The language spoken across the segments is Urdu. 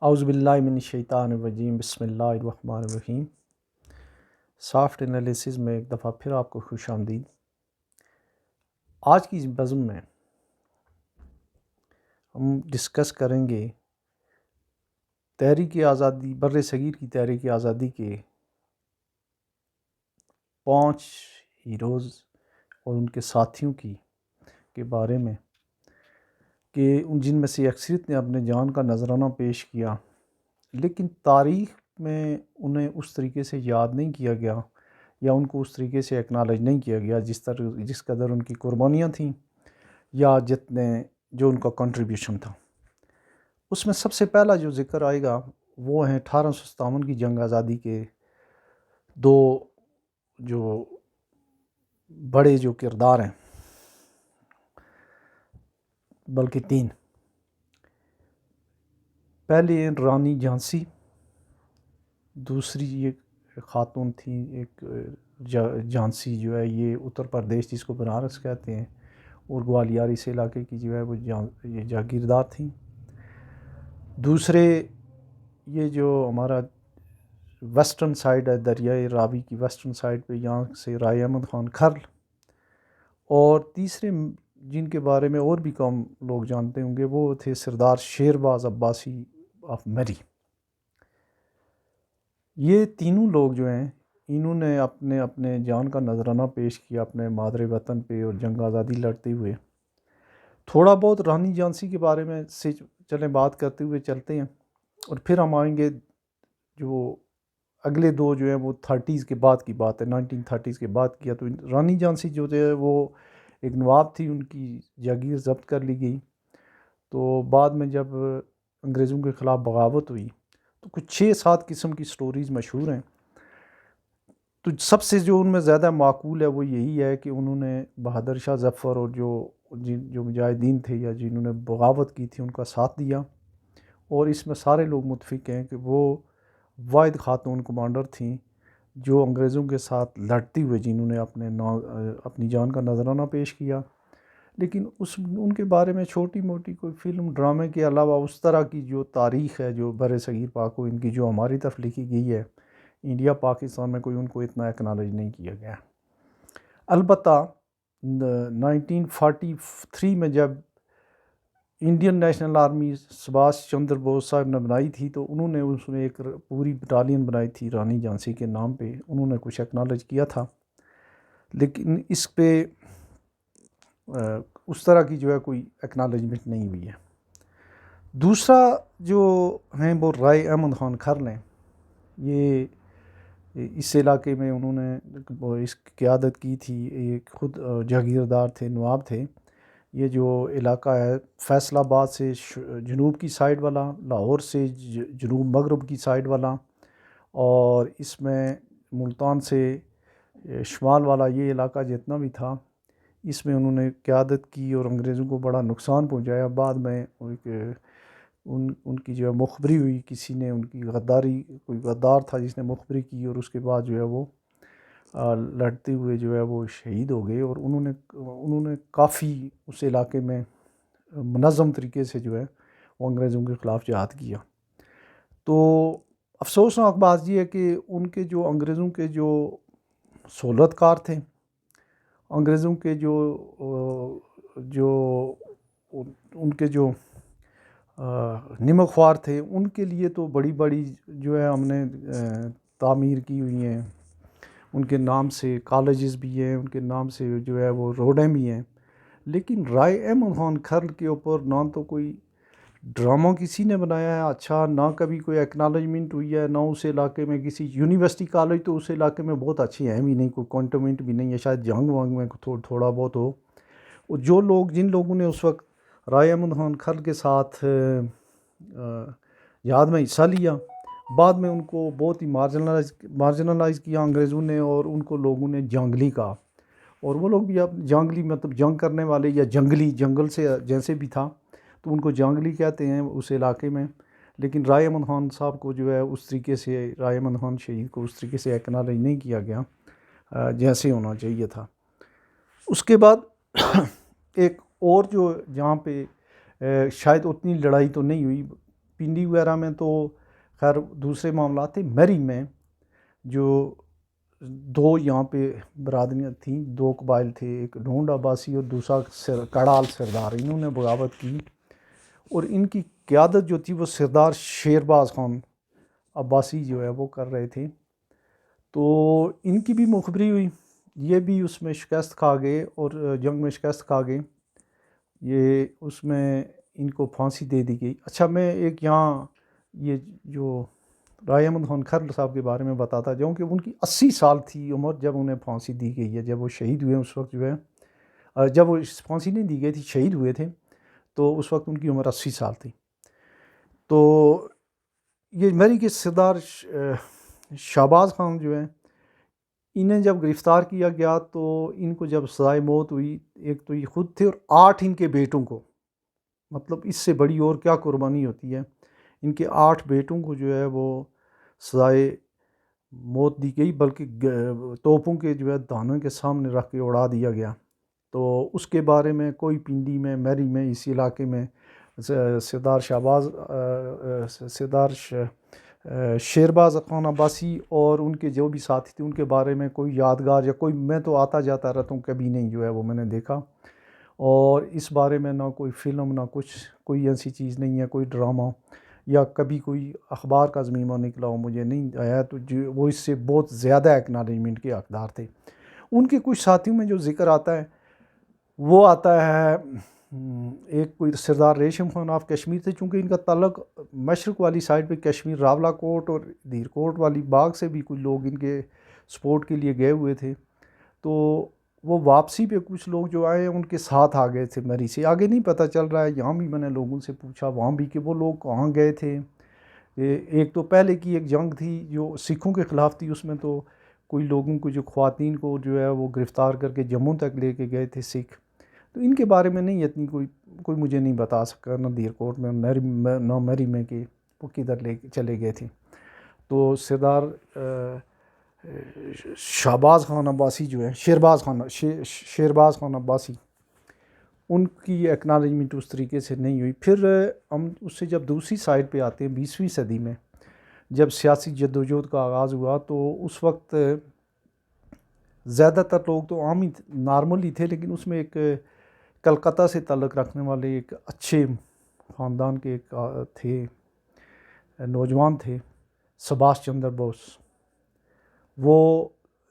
اعوذ باللہ من الشیطان الرجیم، بسم اللہ الرحمن الرحیم۔ سافٹ انالیسز میں ایک دفعہ پھر آپ کو خوش آمدید۔ آج کی بزم میں ہم ڈسکس کریں گے تحریک آزادی، بر صغیر کی تحریک آزادی کے 5 ہیروز اور ان کے ساتھیوں کے بارے میں کہ جن میں سے اکثریت نے اپنے جان کا نذرانہ پیش کیا، لیکن تاریخ میں انہیں اس طریقے سے یاد نہیں کیا گیا یا ان کو اس طریقے سے ایکنالج نہیں کیا گیا جس قدر ان کی قربانیاں تھیں یا جو ان کا کنٹریبیوشن تھا۔ اس میں سب سے پہلا جو ذکر آئے گا وہ ہیں 1857 کی جنگ آزادی کے 2 جو بڑے جو کردار ہیں، بلکہ 3۔ پہلے رانی جھانسی، دوسری یہ خاتون تھی ایک جھانسی جو ہے یہ اتر پردیش جس کو بنارس کہتے ہیں، اور گوالیار اس علاقے کی جو ہے وہ یہ جاگیردار تھیں۔ دوسرے یہ جو ہمارا ویسٹرن سائڈ ہے، دریائے راوی کی ویسٹرن سائڈ پہ، یہاں سے رائے احمد خان کھرل، اور تیسرے جن کے بارے میں اور بھی کم لوگ جانتے ہوں گے وہ تھے سردار شیرباز عباسی آف مری۔ یہ تینوں لوگ جو ہیں انہوں نے اپنے جان کا نذرانہ پیش کیا اپنے مادر وطن پہ اور جنگ آزادی لڑتے ہوئے۔ تھوڑا بہت رانی جھانسی کے بارے میں سے چلیں بات کرتے ہوئے چلتے ہیں، اور پھر ہم آئیں گے جو اگلے 2 جو ہیں وہ 30s کے بعد کی بات ہے، 1930s کے بعد کیا۔ تو رانی جھانسی جو ہے وہ ایک نواب تھی، ان کی جاگیر ضبط کر لی گئی۔ تو بعد میں جب انگریزوں کے خلاف بغاوت ہوئی تو کچھ 6-7 قسم کی سٹوریز مشہور ہیں۔ تو سب سے جو ان میں زیادہ معقول ہے وہ یہی ہے کہ انہوں نے بہادر شاہ ظفر اور جو مجاہدین تھے یا جنہوں نے بغاوت کی تھی ان کا ساتھ دیا، اور اس میں سارے لوگ متفق ہیں کہ وہ واحد خاتون کمانڈر تھیں جو انگریزوں کے ساتھ لڑتی ہوئے جنہوں نے اپنی جان کا نذرانہ پیش کیا۔ لیکن ان کے بارے میں چھوٹی موٹی کوئی فلم ڈرامے کے علاوہ اس طرح کی جو تاریخ ہے جو بر صغیر پاک و ان کی جو ہماری طرف لکھی گئی ہے انڈیا پاکستان میں، کوئی ان کو اتنا ایکنالج نہیں کیا گیا۔ البتہ 1943 میں جب انڈین نیشنل آرمی سبھاش چندر بوس صاحب نے بنائی تھی تو انہوں نے اس میں ایک پوری بٹالین بنائی تھی رانی جھانسی کے نام پہ، انہوں نے کچھ ایکنالج کیا تھا، لیکن اس پہ اس طرح کی جو ہے کوئی ایکنالجمنٹ نہیں ہوئی ہے۔ دوسرا جو ہیں وہ رائے احمد خان کھرل ہیں۔ یہ اس علاقے میں انہوں نے اس کی قیادت کی تھی، ایک خود جاگیردار تھے، نواب تھے۔ یہ جو علاقہ ہے فیصل آباد سے جنوب کی سائڈ والا، لاہور سے جنوب مغرب کی سائڈ والا، اور اس میں ملتان سے شمال والا یہ علاقہ جتنا بھی تھا اس میں انہوں نے قیادت کی اور انگریزوں کو بڑا نقصان پہنچایا۔ بعد میں ان کی جو ہے مخبری ہوئی، کسی نے ان کی غداری، کوئی غدار تھا جس نے مخبری کی، اور اس کے بعد جو ہے وہ لڑتے ہوئے جو ہے وہ شہید ہو گئے، اور انہوں نے کافی اس علاقے میں منظم طریقے سے جو ہے وہ انگریزوں کے خلاف جہاد کیا۔ تو افسوسناک بات یہ ہے کہ ان کے جو انگریزوں کے جو سہولت کار تھے، انگریزوں کے ان کے جو نمک خوار تھے، ان کے لیے تو بڑی بڑی جو ہے ہم نے تعمیر کی ہوئی ہیں، ان کے نام سے کالجز بھی ہیں، ان کے نام سے جو ہے وہ روڈیں بھی ہیں، لیکن رائے احمد خان کھرل کے اوپر نہ تو کوئی ڈرامہ کسی نے بنایا ہے اچھا، نہ کبھی کوئی ایکنالجمنٹ ہوئی ہے، نہ اس علاقے میں کسی یونیورسٹی کالج تو اس علاقے میں بہت اچھی ہیں بھی نہیں، کوئی کانٹونمنٹ بھی نہیں ہے، شاید جنگ وانگ میں تھوڑا بہت ہو۔ اور جن لوگوں نے اس وقت رائے احمد خان کھرل کے ساتھ جہاد میں حصہ لیا، بعد میں ان کو بہت ہی مارجنلائز کیا انگریزوں نے، اور ان کو لوگوں نے جنگلی کہا، اور وہ لوگ بھی اب جنگلی مطلب جنگ کرنے والے یا جنگل سے جیسے بھی تھا تو ان کو جنگلی کہتے ہیں اس علاقے میں۔ لیکن رائے احمد خان صاحب کو جو ہے اس طریقے سے، رائے احمد خان شہید کو اس طریقے سے ایکنالج نہیں کیا گیا جیسے ہونا چاہیے تھا۔ اس کے بعد ایک اور جو جہاں پہ شاید اتنی لڑائی تو نہیں ہوئی، پنڈی وغیرہ میں تو خیر دوسرے معاملات تھے. مری میں جو دو یہاں پہ برادریاں تھیں, دو قبائل تھے, ایک ڈھونڈ عباسی اور دوسرا کڑال سردار, انہوں نے بغاوت کی اور ان کی قیادت جو تھی وہ سردار شیرباز خان عباسی جو ہے وہ کر رہے تھے. تو ان کی بھی مخبری ہوئی, یہ بھی اس میں شکست کھا گئے اور جنگ میں شکست کھا گئے. یہ اس میں ان کو پھانسی دے دی گئی. اچھا میں ایک یہاں یہ جو رائے احمد خان کھرل صاحب کے بارے میں بتاتا جاؤں کہ ان کی 80 سال تھی عمر جب انہیں پھانسی دی گئی ہے. جب وہ شہید ہوئے اس وقت جو ہے, جب وہ پھانسی نہیں دی گئی تھی, شہید ہوئے تھے, تو اس وقت ان کی عمر 80 سال تھی. تو یہ مری کے سردار شہباز خان جو ہیں, انہیں جب گرفتار کیا گیا تو ان کو جب سزائے موت ہوئی, ایک تو یہ خود تھے اور 8 ان کے بیٹوں کو, مطلب اس سے بڑی اور کیا قربانی ہوتی ہے. ان کے 8 بیٹوں کو جو ہے وہ سزائے موت دی گئی, بلکہ توپوں کے جو ہے دانوں کے سامنے رکھ کے اڑا دیا گیا. تو اس کے بارے میں کوئی پنڈی میں, مری میں, اسی علاقے میں سردار شیرباز خان عباسی اور ان کے جو بھی ساتھی تھے ان کے بارے میں کوئی یادگار یا کوئی, میں تو آتا جاتا رہتا ہوں, کبھی نہیں جو ہے وہ میں نے دیکھا. اور اس بارے میں نہ کوئی فلم نہ کچھ, کوئی ایسی چیز نہیں ہے, کوئی ڈرامہ یا کبھی کوئی اخبار کا ضمیمہ نکلا ہو مجھے نہیں آیا. تو جو وہ اس سے بہت زیادہ ایکنالجمنٹ کے حقدار تھے. ان کے کچھ ساتھیوں میں جو ذکر آتا ہے وہ آتا ہے, ایک کوئی سردار ریشم خان آف کشمیر تھے, چونکہ ان کا تعلق مشرق والی سائڈ پہ کشمیر, راولہ کوٹ اور دیر کوٹ والی باغ سے بھی کچھ لوگ ان کے سپورٹ کے لیے گئے ہوئے تھے. تو وہ واپسی پہ کچھ لوگ جو آئے ان کے ساتھ آ گئے تھے مری سے. آگے نہیں پتہ چل رہا ہے, یہاں بھی میں نے لوگوں سے پوچھا وہاں بھی کہ وہ لوگ کہاں گئے تھے. ایک تو پہلے کی ایک جنگ تھی جو سکھوں کے خلاف تھی, اس میں تو کوئی لوگوں کو, جو خواتین کو جو ہے وہ گرفتار کر کے جموں تک لے کے گئے تھے سکھ. تو ان کے بارے میں نہیں اتنی کوئی مجھے نہیں بتا سکا, نہ دیر کوٹ میں نہ مری میں کہ وہ کدھر لے کے چلے گئے تھے. تو سردار شہباز خان عباسی جو ہے, شیرباز خان عباسی, ان کی ایکنالجمنٹ اس طریقے سے نہیں ہوئی. پھر ہم اس سے جب دوسری سائڈ پہ آتے ہیں 20ویں صدی میں, جب سیاسی جدوجہد کا آغاز ہوا, تو اس وقت زیادہ تر لوگ تو عام ہی نارمل ہی تھے, لیکن اس میں ایک کلکتہ سے تعلق رکھنے والے ایک اچھے خاندان کے ایک تھے, نوجوان تھے, سبھاش چندر بوس. وہ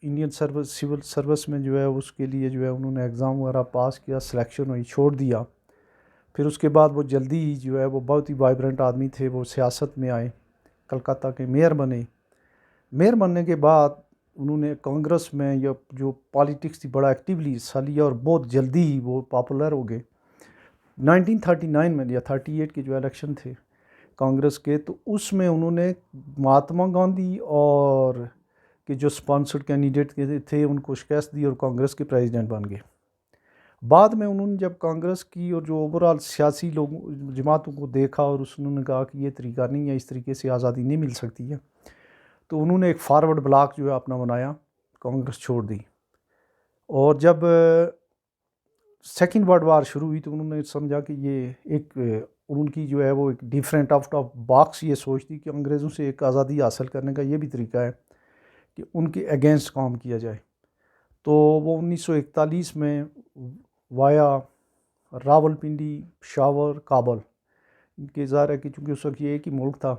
انڈین سول سروس میں جو ہے اس کے لیے جو ہے انہوں نے ایگزام وغیرہ پاس کیا, سلیکشن ہوئی, چھوڑ دیا. پھر اس کے بعد وہ جلدی ہی جو ہے وہ بہت ہی وائبرنٹ آدمی تھے, وہ سیاست میں آئے, کلکتہ کے میئر بنے. میئر بننے کے بعد انہوں نے کانگریس میں یا جو پالیٹکس تھی بڑا ایکٹیولی حصہ لیا اور بہت جلدی ہی وہ پاپولر ہو گئے. 1939 میں یا 38 کے جو الیکشن تھے کانگریس کے, تو اس میں انہوں نے مہاتما گاندھی اور کہ جو سپانسرڈ کینڈیڈیٹ تھے ان کو شکست دی اور کانگریس کے پریزیڈنٹ بن گئے. بعد میں انہوں نے جب کانگریس کی اور جو اوورال سیاسی جماعتوں کو دیکھا اور انہوں نے کہا کہ یہ طریقہ نہیں ہے, اس طریقے سے آزادی نہیں مل سکتی ہے, تو انہوں نے ایک فارورڈ بلاک جو ہے اپنا بنایا, کانگریس چھوڑ دی. اور جب سیکنڈ ورلڈ وار شروع ہوئی تو انہوں نے سمجھا کہ یہ ایک ان کی جو ہے وہ ایک ڈیفرنٹ آؤٹ آف باکس یہ سوچ تھی کہ انگریزوں سے ایک آزادی حاصل کرنے کا یہ بھی طریقہ ہے کہ ان کے اگینسٹ کام کیا جائے. تو وہ 1941 میں وایا راول پنڈی, پشاور, کابل, ان کے ظاہر ہے کہ چونکہ اس وقت یہ ایک ہی ملک تھا,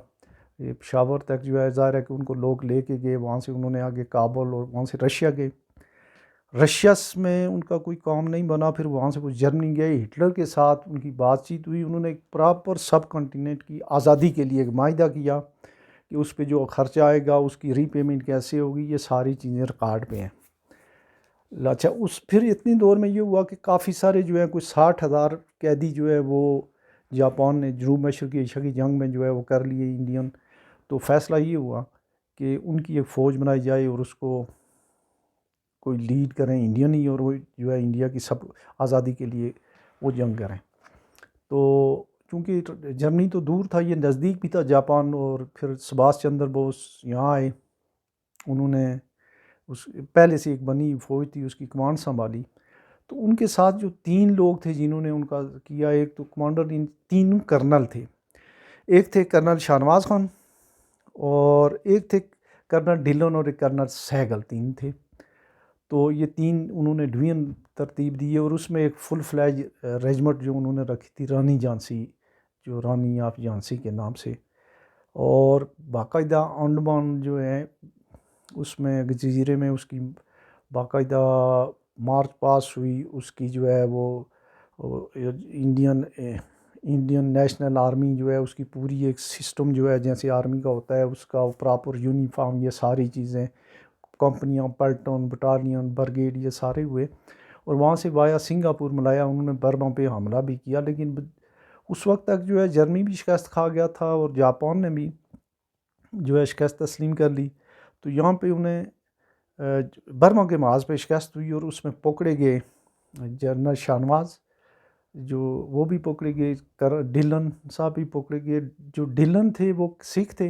یہ پشاور تک جو ہے ظاہر ہے کہ ان کو لوگ لے کے گئے, وہاں سے انہوں نے آگے کابل اور وہاں سے رشیا گئے. رشیا میں ان کا کوئی کام نہیں بنا, پھر وہاں سے وہ جرمنی گئے, ہٹلر کے ساتھ ان کی بات چیت ہوئی, انہوں نے ایک پراپر سب کنٹیننٹ کی آزادی کے لیے ایک معاہدہ کیا کہ اس پہ جو خرچہ آئے گا اس کی ری پیمنٹ کیسے ہوگی, یہ ساری چیزیں ریکارڈ پہ ہیں. اچھا پھر اتنی دور میں یہ ہوا کہ کافی سارے جو ہے کوئی 60,000 قیدی جو ہے وہ جاپان نے جنوب مشرقی ایشیا کی جنگ میں جو ہے وہ کر لیے انڈین. تو فیصلہ یہ ہوا کہ ان کی ایک فوج بنائی جائے اور اس کو کوئی لیڈ کریں انڈین ہی, اور وہ جو ہے انڈیا کی سب آزادی کے لیے وہ جنگ کریں. تو چونکہ جرمنی تو دور تھا, یہ نزدیک بھی تھا جاپان, اور پھر سبھاش چندر بوس یہاں آئے, انہوں نے اس پہلے سے ایک بنی فوج تھی اس کی کمانڈ سنبھالی. تو ان کے ساتھ جو 3 لوگ تھے جنہوں نے ان کا کیا, ایک تو کمانڈر, ان 3 کرنل تھے. ایک تھے کرنل شاہنواز خان اور ایک تھے کرنل ڈھلن اور ایک کرنل سہگل، 3 تھے۔ تو یہ 3 انہوں نے ڈویژن ترتیب دی اور اس میں ایک فل فلیج ریجمنٹ جو انہوں نے رکھی تھی رانی جھانسی، جو رانی آف جھانسی کے نام سے، اور باقاعدہ انڈمان جو ہے اس میں جزیرے میں اس کی باقاعدہ مارچ پاس ہوئی، اس کی جو ہے وہ انڈین نیشنل آرمی جو ہے اس کی پوری ایک سسٹم جو ہے جیسے آرمی کا ہوتا ہے اس کا پراپر یونیفارم، یہ ساری چیزیں، کمپنیاں، پلٹون، بٹالین، برگیڈ، یہ سارے ہوئے، اور وہاں سے وایا سنگاپور ملایا انہوں نے برما پہ حملہ بھی کیا، لیکن اس وقت تک جو ہے جرمنی بھی شکست کھا گیا تھا اور جاپان نے بھی جو ہے شکست تسلیم کر لی۔ تو یہاں پہ انہیں برما کے محاذ پہ شکست ہوئی اور اس میں پکڑے گئے جنرل شاہنواز، جو وہ بھی پکڑے گئے، ڈھلن صاحب بھی پکڑے گئے۔ جو ڈھلن تھے وہ سکھ تھے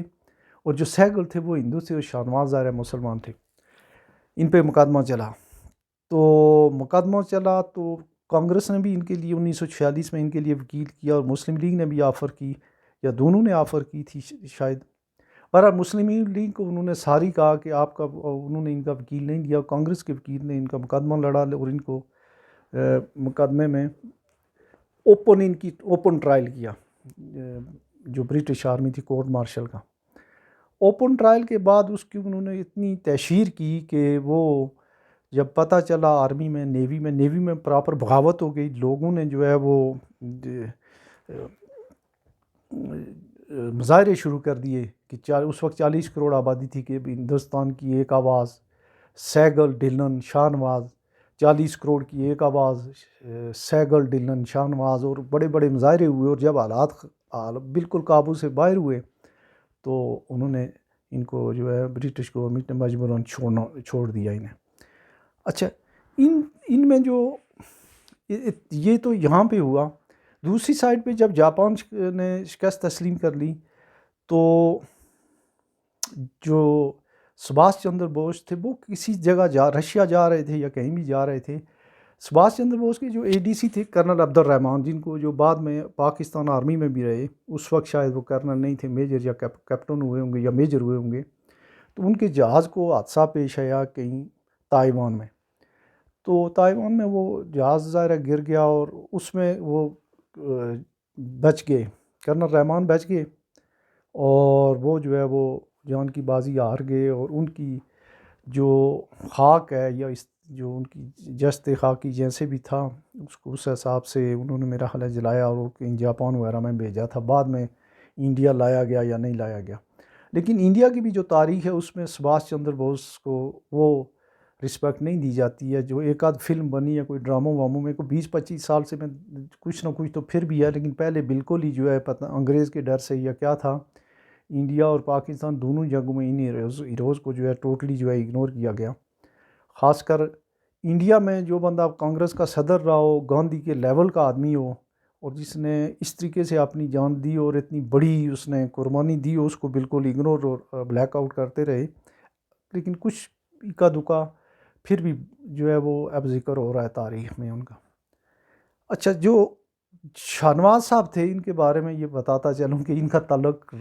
اور جو سہگل تھے وہ ہندو تھے اور شاہنواز ظاہر مسلمان تھے۔ ان پہ مقدمہ چلا تو کانگریس نے بھی ان کے لیے 1946 میں ان کے لیے وکیل کیا اور مسلم لیگ نے بھی آفر کی، یا دونوں نے آفر کی تھی شاید۔ پر مسلم لیگ کو انہوں نے ساری کہا کہ انہوں نے ان کا وکیل نہیں دیا، کانگریس کے وکیل نے ان کا مقدمہ لڑا اور ان کو مقدمے میں اوپن ٹرائل کیا، جو برٹش آرمی تھی کورٹ مارشل کا۔ اوپن ٹرائل کے بعد اس کی انہوں نے اتنی تشہیر کی کہ وہ جب پتہ چلا آرمی میں، نیوی میں پراپر بغاوت ہو گئی، لوگوں نے جو ہے وہ مظاہرے شروع کر دیے کہ اس وقت 40 کروڑ آبادی تھی کہ ہندوستان کی ایک آواز، سہگل، ڈھلن، شاہنواز، 40 کروڑ کی ایک آواز، سہگل، ڈھلن، شاہنواز، اور بڑے بڑے مظاہرے ہوئے، اور جب حالات بالکل قابو سے باہر ہوئے تو انہوں نے ان کو جو ہے برٹش گورنمنٹ نے مجبوراً چھوڑ دیا انہیں۔ اچھا، ان میں جو یہ تو یہاں پہ ہوا، دوسری سائڈ پہ جب جاپان نے شکست تسلیم کر لی تو جو سبھاش چندر بوس تھے وہ کسی جگہ رشیا جا رہے تھے یا کہیں بھی جا رہے تھے۔ سبھاش چندر بوس کے جو اے ڈی سی تھے کرنل عبد الرحمان، جن کو جو بعد میں پاکستان آرمی میں بھی رہے، اس وقت شاید وہ کرنل نہیں تھے، میجر یا کیپٹن ہوئے ہوں گے یا میجر ہوئے ہوں گے، تو ان کے جہاز کو حادثہ پیش آیا کہیں تائیوان میں، تو تائیوان میں وہ جہاز ظاہر گر گیا اور اس میں وہ بچ گئے، کرنل رحمان بچ گئے اور وہ جو ہے وہ جان کی بازی ہار گئے، اور ان کی جو خاک ہے یا جو ان کی جست خاکی جیسے بھی تھا اس حساب سے انہوں نے میرا خیال ہے جلایا اور کہیں جاپان وغیرہ میں بھیجا تھا، بعد میں انڈیا لایا گیا یا نہیں لایا گیا۔ لیکن انڈیا کی بھی جو تاریخ ہے اس میں سبھاش چندر بوس کو وہ رسپیکٹ نہیں دی جاتی ہے، جو ایک آدھ فلم بنی ہے کوئی ڈراموں واموں میں، کوئی 20-25 سال سے میں کچھ نہ کچھ تو پھر بھی ہے، لیکن پہلے بالکل ہی جو ہے پتہ انگریز کے ڈر سے یا کیا تھا، انڈیا اور پاکستان دونوں جنگوں میں ان ہیروز کو جو ہے ٹوٹلی جو ہے اگنور کیا گیا۔ خاص کر انڈیا میں جو بندہ کانگریس کا صدر رہا ہو، گاندھی کے لیول کا آدمی ہو، اور جس نے اس طریقے سے اپنی جان دی اور اتنی بڑی اس نے قربانی دی، اس کو بالکل اگنور اور بلیک آؤٹ کرتے رہے، لیکن کچھ اکا دکا پھر بھی جو ہے وہ اب ذکر ہو رہا ہے تاریخ میں ان کا۔ اچھا، جو شاہنواز صاحب تھے ان کے بارے میں یہ بتاتا چلوں کہ ان کا تعلق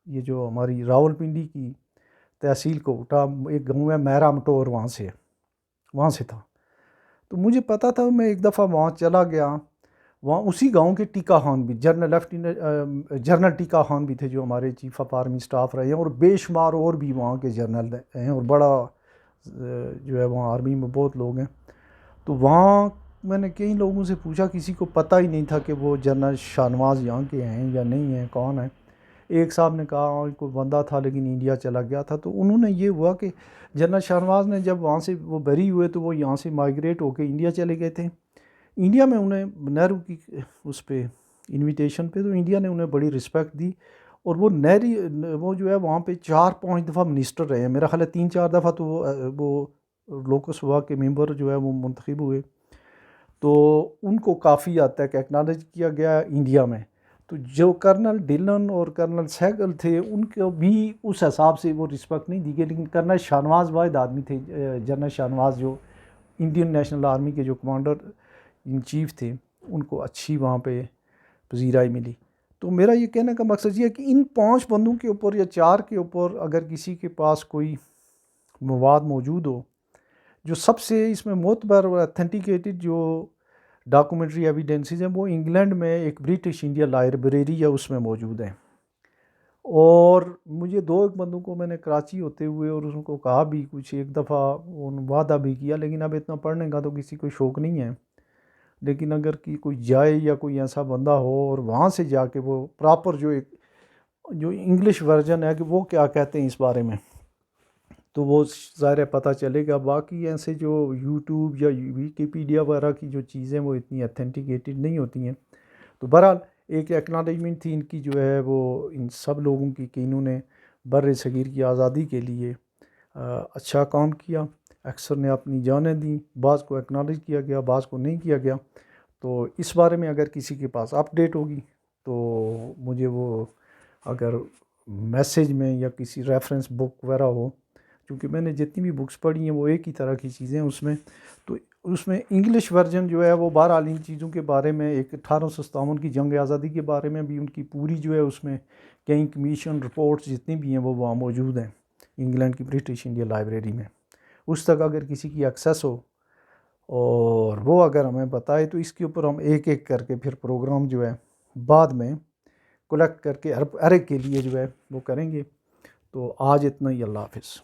یہ جو ہماری راول پنڈی کی تحصیل کوٹا ایک گاؤں ہے میرا مٹور، وہاں سے تھا۔ تو مجھے پتا تھا، میں ایک دفعہ وہاں چلا گیا، وہاں اسی گاؤں کے ٹیکا خان بھی جنرل ٹیکا خان بھی تھے جو ہمارے چیف آف آرمی سٹاف رہے ہیں، اور بے شمار اور بھی وہاں کے جنرل ہیں، اور بڑا جو ہے وہاں آرمی میں بہت لوگ ہیں۔ تو وہاں میں نے کئی لوگوں سے پوچھا، کسی کو پتہ ہی نہیں تھا کہ وہ جنرل شاہنواز یہاں کے ہیں یا نہیں ہیں، کون ہیں۔ ایک صاحب نے کہا کوئی بندہ تھا لیکن انڈیا چلا گیا تھا۔ تو انہوں نے یہ ہوا کہ جنرل شاہنواز نے جب وہاں سے وہ بری ہوئے تو وہ یہاں سے مائیگریٹ ہو کے انڈیا چلے گئے تھے۔ انڈیا میں انہیں نہرو کی اس پہ انویٹیشن پہ، تو انڈیا نے انہیں بڑی رسپیکٹ دی، اور وہ جو ہے وہاں پہ 4-5 دفعہ منسٹر رہے ہیں، میرا خیال ہے 3-4 دفعہ تو وہ لوک سبھا کے ممبر جو ہے وہ منتخب ہوئے، تو ان کو کافی حد تک ایکنالج کیا گیا انڈیا میں۔ تو جو کرنل ڈھلن اور کرنل سہگل تھے ان کو بھی اس حساب سے وہ رسپیکٹ نہیں دی گئی، لیکن کرنل شاہنواز واحد آدمی تھے، جنرل شاہنواز جو انڈین نیشنل آرمی کے جو کمانڈر ان چیف تھے، ان کو اچھی وہاں پہ پذیرائی ملی۔ تو میرا یہ کہنے کا مقصد یہ ہے کہ ان 5 بندوں کے اوپر یا 4 کے اوپر اگر کسی کے پاس کوئی مواد موجود ہو، جو سب سے اس میں معتبر اور اتھینٹیکیٹڈ جو ڈاکومنٹری ایویڈنسز ہیں وہ انگلینڈ میں ایک برٹش انڈیا لائبریری ہے، اس میں موجود ہیں۔ اور مجھے 2 بندوں کو میں نے کراچی ہوتے ہوئے اور ان کو کہا بھی کچھ ایک دفعہ وعدہ بھی کیا، لیکن اب اتنا پڑھنے کا تو کسی کو شوق نہیں ہے، لیکن اگر کوئی جائے یا کوئی ایسا بندہ ہو اور وہاں سے جا کے وہ پراپر جو انگلش ورژن ہے کہ وہ کیا کہتے ہیں اس بارے میں، تو وہ ظاہر پتہ چلے گا۔ باقی ایسے جو یوٹیوب یا ویکیپیڈیا وغیرہ کی جو چیزیں وہ اتنی اتھینٹیکیٹڈ نہیں ہوتی ہیں۔ تو بہرحال ایک ایکنالجمنٹ تھی ان کی جو ہے وہ ان سب لوگوں کی کہ انہوں نے بر صغیر کی آزادی کے لیے اچھا کام کیا، اکثر نے اپنی جانیں دیں، بعض کو ایکنالج کیا گیا، بعض کو نہیں کیا گیا۔ تو اس بارے میں اگر کسی کے پاس اپڈیٹ ہوگی تو مجھے وہ اگر میسیج میں یا کسی ریفرنس بک وغیرہ ہو، کیونکہ میں نے جتنی بھی بکس پڑھی ہیں وہ ایک ہی طرح کی چیزیں ہیں اس میں، تو اس میں انگلش ورژن جو ہے وہ بہرحال ان چیزوں کے بارے میں ایک 1857 کی جنگ آزادی کے بارے میں بھی ان کی پوری جو ہے اس میں کئی کمیشن رپورٹس جتنی بھی ہیں وہ وہاں موجود ہیں انگلینڈ کی برٹش انڈیا لائبریری میں۔ اس تک اگر کسی کی ایکسیس ہو اور وہ اگر ہمیں بتائے تو اس کے اوپر ہم ایک ایک کر کے پھر پروگرام جو ہے بعد میں کلیکٹ کر کے ہر ایک کے لیے جو ہے وہ کریں گے۔ تو آج اتنا ہی، اللہ حافظ۔